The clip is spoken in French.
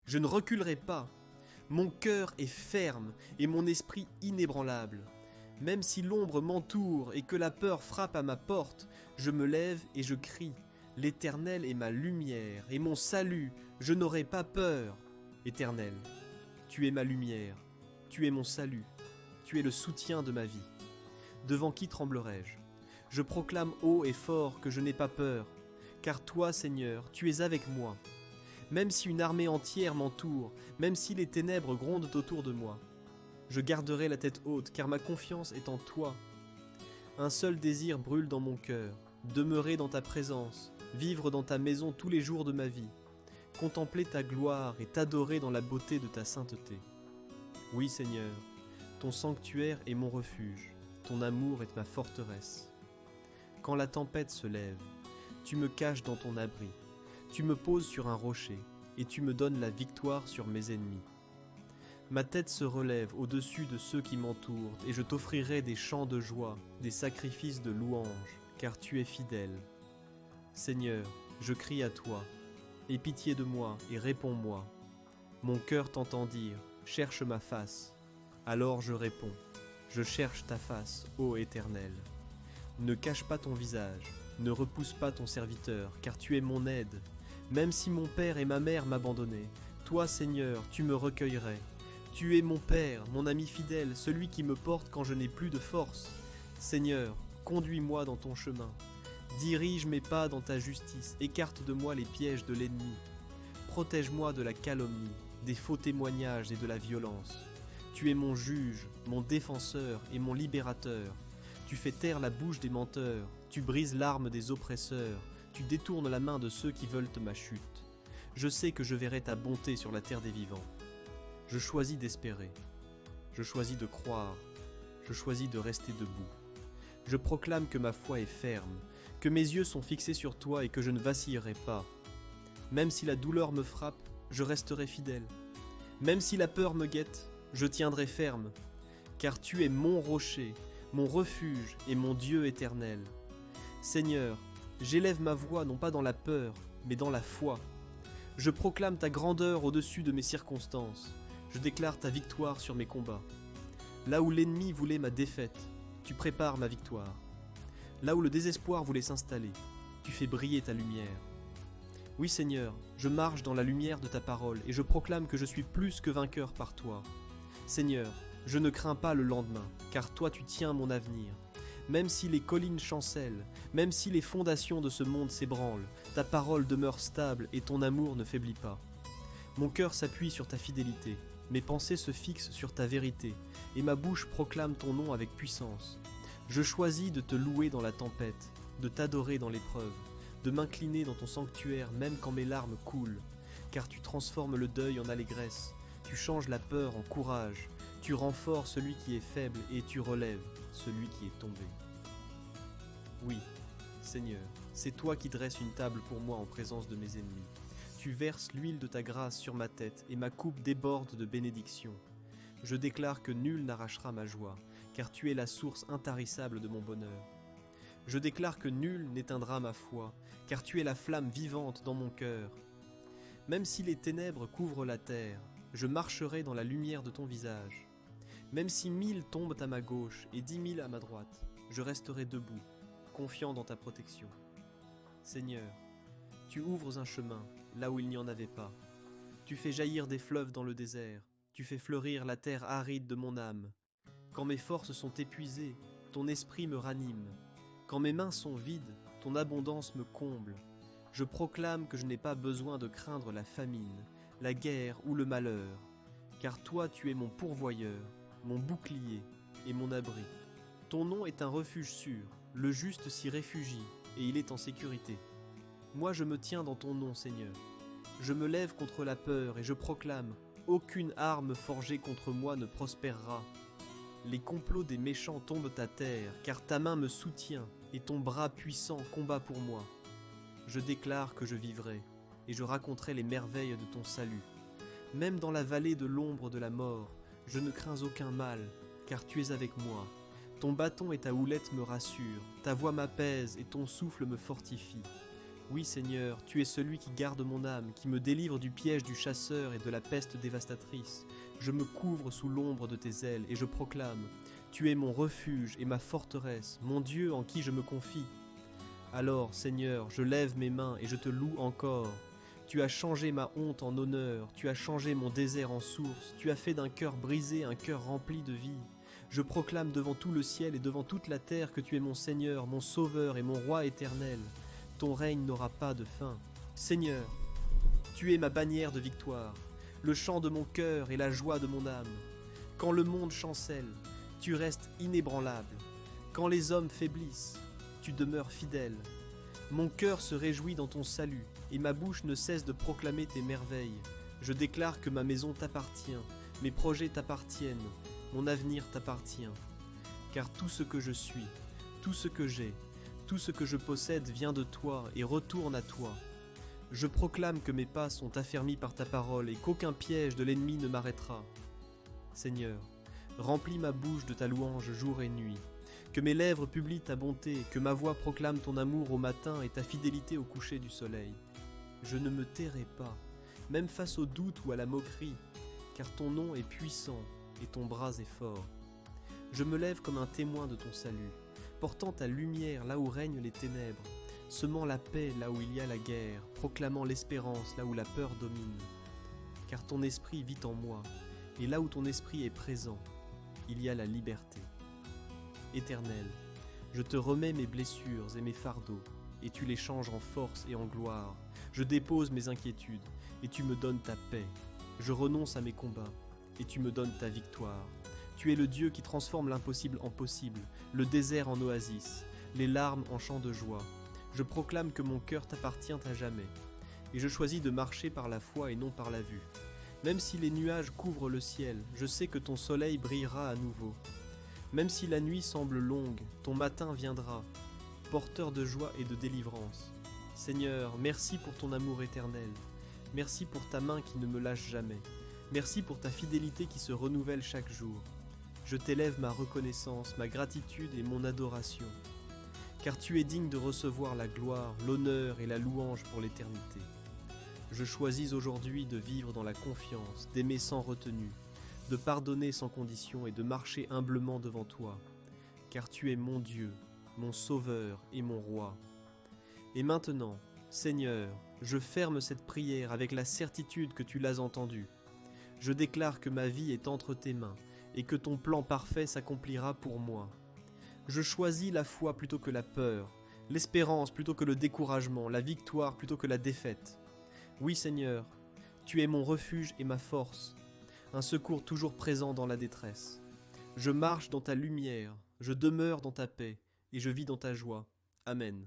Je ne reculerai pas. Mon cœur est ferme et mon esprit inébranlable. Même si l'ombre m'entoure et que la peur frappe à ma porte, je me lève et je crie. L'Éternel est ma lumière et mon salut, je n'aurai pas peur. Éternel, tu es ma lumière, tu es mon salut, tu es le soutien de ma vie. Devant qui tremblerai-je? Je proclame haut et fort que je n'ai pas peur, car toi, Seigneur, tu es avec moi. Même si une armée entière m'entoure, même si les ténèbres grondent autour de moi, je garderai la tête haute, car ma confiance est en toi. Un seul désir brûle dans mon cœur, demeurer dans ta présence, vivre dans ta maison tous les jours de ma vie, contempler ta gloire et t'adorer dans la beauté de ta sainteté. Oui, Seigneur, ton sanctuaire est mon refuge, ton amour est ma forteresse. Quand la tempête se lève, tu me caches dans ton abri, tu me poses sur un rocher, et tu me donnes la victoire sur mes ennemis. Ma tête se relève au-dessus de ceux qui m'entourent, et je t'offrirai des chants de joie, des sacrifices de louange, car tu es fidèle. Seigneur, je crie à toi, aie pitié de moi et réponds-moi. Mon cœur t'entend dire, cherche ma face. Alors je réponds, je cherche ta face, ô Éternel. Ne cache pas ton visage, ne repousse pas ton serviteur, car tu es mon aide. Même si mon père et ma mère m'abandonnaient, toi, Seigneur, tu me recueillerais. Tu es mon Père, mon ami fidèle, celui qui me porte quand je n'ai plus de force. Seigneur, conduis-moi dans ton chemin. Dirige mes pas dans ta justice, écarte de moi les pièges de l'ennemi. Protège-moi de la calomnie, des faux témoignages et de la violence. Tu es mon juge, mon défenseur et mon libérateur. Tu fais taire la bouche des menteurs, tu brises l'arme des oppresseurs, tu détournes la main de ceux qui veulent ma chute. Je sais que je verrai ta bonté sur la terre des vivants. Je choisis d'espérer, je choisis de croire, je choisis de rester debout. Je proclame que ma foi est ferme, que mes yeux sont fixés sur toi et que je ne vacillerai pas. Même si la douleur me frappe, je resterai fidèle. Même si la peur me guette, je tiendrai ferme, car tu es mon rocher, mon refuge et mon Dieu éternel. Seigneur, j'élève ma voix non pas dans la peur, mais dans la foi. Je proclame ta grandeur au-dessus de mes circonstances. Je déclare ta victoire sur mes combats. Là où l'ennemi voulait ma défaite, tu prépares ma victoire. Là où le désespoir voulait s'installer, tu fais briller ta lumière. Oui Seigneur, je marche dans la lumière de ta parole et je proclame que je suis plus que vainqueur par toi. Seigneur, je ne crains pas le lendemain, car toi tu tiens mon avenir. Même si les collines chancellent, même si les fondations de ce monde s'ébranlent, ta parole demeure stable et ton amour ne faiblit pas. Mon cœur s'appuie sur ta fidélité, mes pensées se fixent sur ta vérité, et ma bouche proclame ton nom avec puissance. Je choisis de te louer dans la tempête, de t'adorer dans l'épreuve, de m'incliner dans ton sanctuaire même quand mes larmes coulent, car tu transformes le deuil en allégresse, tu changes la peur en courage, tu renforces celui qui est faible et tu relèves celui qui est tombé. Oui, Seigneur, c'est toi qui dresses une table pour moi en présence de mes ennemis. Tu verses l'huile de ta grâce sur ma tête et ma coupe déborde de bénédictions. Je déclare que nul n'arrachera ma joie, car tu es la source intarissable de mon bonheur. Je déclare que nul n'éteindra ma foi, car tu es la flamme vivante dans mon cœur. Même si les ténèbres couvrent la terre, je marcherai dans la lumière de ton visage. Même si 1000 tombent à ma gauche et 10 000 à ma droite, je resterai debout, confiant dans ta protection. Seigneur, tu ouvres un chemin là où il n'y en avait pas. Tu fais jaillir des fleuves dans le désert, tu fais fleurir la terre aride de mon âme. Quand mes forces sont épuisées, ton esprit me ranime. Quand mes mains sont vides, ton abondance me comble. Je proclame que je n'ai pas besoin de craindre la famine, la guerre ou le malheur, car toi tu es mon pourvoyeur, mon bouclier et mon abri. Ton nom est un refuge sûr, le juste s'y réfugie et il est en sécurité. Moi je me tiens dans ton nom, Seigneur. Je me lève contre la peur et je proclame, aucune arme forgée contre moi ne prospérera. Les complots des méchants tombent à terre, car ta main me soutient et ton bras puissant combat pour moi. Je déclare que je vivrai et je raconterai les merveilles de ton salut. Même dans la vallée de l'ombre de la mort, je ne crains aucun mal, car tu es avec moi. Ton bâton et ta houlette me rassurent, ta voix m'apaise et ton souffle me fortifie. Oui Seigneur, tu es celui qui garde mon âme, qui me délivre du piège du chasseur et de la peste dévastatrice. Je me couvre sous l'ombre de tes ailes et je proclame, tu es mon refuge et ma forteresse, mon Dieu en qui je me confie. Alors, Seigneur, je lève mes mains et je te loue encore. Tu as changé ma honte en honneur, tu as changé mon désert en source, tu as fait d'un cœur brisé un cœur rempli de vie. Je proclame devant tout le ciel et devant toute la terre que tu es mon Seigneur, mon Sauveur et mon Roi éternel. Ton règne n'aura pas de fin. Seigneur, tu es ma bannière de victoire, le chant de mon cœur et la joie de mon âme. Quand le monde chancelle, tu restes inébranlable. Quand les hommes faiblissent, tu demeures fidèle. Mon cœur se réjouit dans ton salut, et ma bouche ne cesse de proclamer tes merveilles. Je déclare que ma maison t'appartient, mes projets t'appartiennent, mon avenir t'appartient. Car tout ce que je suis, tout ce que j'ai, tout ce que je possède vient de toi et retourne à toi. Je proclame que mes pas sont affermis par ta parole et qu'aucun piège de l'ennemi ne m'arrêtera. Seigneur, remplis ma bouche de ta louange jour et nuit. Que mes lèvres publient ta bonté, que ma voix proclame ton amour au matin et ta fidélité au coucher du soleil. Je ne me tairai pas, même face au doute ou à la moquerie, car ton nom est puissant et ton bras est fort. Je me lève comme un témoin de ton salut, portant ta lumière là où règnent les ténèbres, semant la paix là où il y a la guerre, proclamant l'espérance là où la peur domine. Car ton esprit vit en moi, et là où ton esprit est présent, il y a la liberté. Éternel, je te remets mes blessures et mes fardeaux, et tu les changes en force et en gloire. Je dépose mes inquiétudes, et tu me donnes ta paix. Je renonce à mes combats, et tu me donnes ta victoire. Tu es le Dieu qui transforme l'impossible en possible, le désert en oasis, les larmes en chants de joie. Je proclame que mon cœur t'appartient à jamais, et je choisis de marcher par la foi et non par la vue. Même si les nuages couvrent le ciel, je sais que ton soleil brillera à nouveau. Même si la nuit semble longue, ton matin viendra, porteur de joie et de délivrance. Seigneur, merci pour ton amour éternel. Merci pour ta main qui ne me lâche jamais. Merci pour ta fidélité qui se renouvelle chaque jour. Je t'élève ma reconnaissance, ma gratitude et mon adoration. Car tu es digne de recevoir la gloire, l'honneur et la louange pour l'éternité. Je choisis aujourd'hui de vivre dans la confiance, d'aimer sans retenue, de pardonner sans condition et de marcher humblement devant toi, car tu es mon Dieu, mon Sauveur et mon Roi. Et maintenant, Seigneur, je ferme cette prière avec la certitude que tu l'as entendue. Je déclare que ma vie est entre tes mains et que ton plan parfait s'accomplira pour moi. Je choisis la foi plutôt que la peur, l'espérance plutôt que le découragement, la victoire plutôt que la défaite. Oui Seigneur, tu es mon refuge et ma force, un secours toujours présent dans la détresse. Je marche dans ta lumière, je demeure dans ta paix, et je vis dans ta joie. Amen.